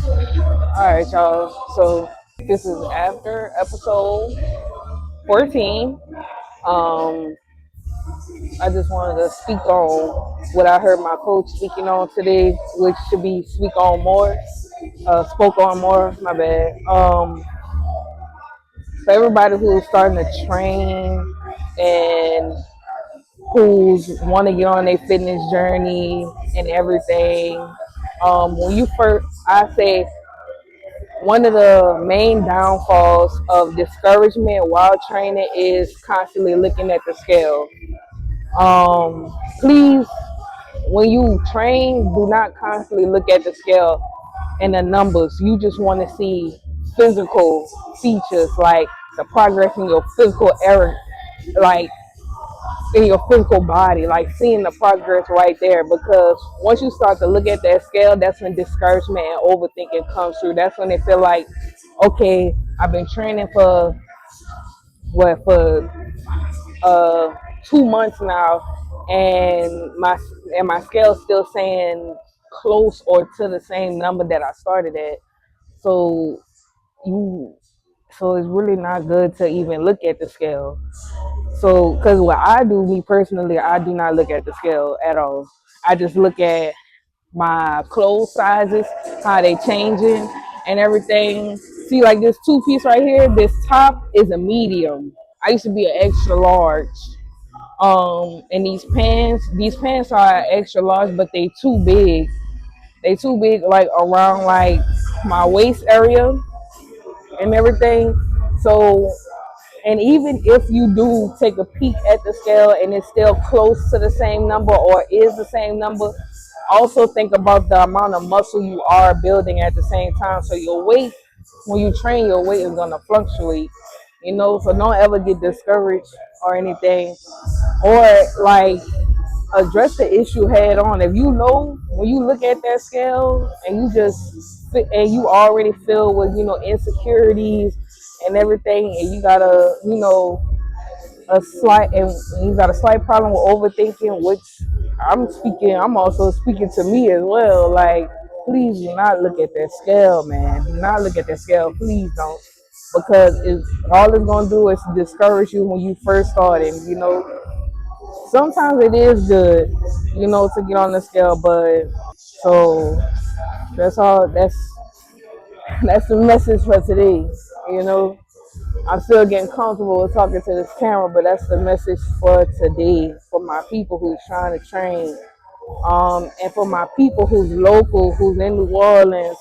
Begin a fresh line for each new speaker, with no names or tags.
All right, y'all. So this is after episode 14. Um, I just wanted to speak on what I heard my coach speaking on today, which should be spoke on more. My bad. For everybody who's starting to train and who's want to get on their fitness journey and everything. When you first, I say one of the main downfalls of discouragement while training is constantly looking at the scale. Please, when you train, do not constantly look at the scale and the numbers. You just want to see physical features like the progress in your physical error, like in your physical body, like seeing the progress right there. Because once you start to look at that scale, that's when discouragement and overthinking comes through. That's when they feel like, okay, I've been training for what for 2 months now, and my scale's still saying close or to the same number that I started at. So you, so it's really not good to even look at the scale. So, because what I do, me personally, I do not look at the scale at all. I just look at my clothes sizes, how they changing and everything. See, like this two piece right here, this top is a medium. I used to be an extra large. And these pants are extra large, but they too big. They too big, like around like my waist area and everything. So, and even if you do take a peek at the scale and it's still close to the same number or is the same number, also think about the amount of muscle you are building at the same time. So your weight, when you train, your weight is gonna fluctuate. So don't ever get discouraged or anything, or like address the issue head on. If you know when you look at that scale and you already feel with insecurities and everything, and you got a slight problem with overthinking, which I'm also speaking to me as well. Like, please do not look at that scale, man. Do not look at that scale. Please don't. Because all it's going to do is discourage you when you first started. Sometimes it is good, to get on the scale, but so that's all. That's the message for today. You know, I'm still getting comfortable with talking to this camera, but that's the message for today for my people who's trying to train, and for my people who's local, who's in New Orleans,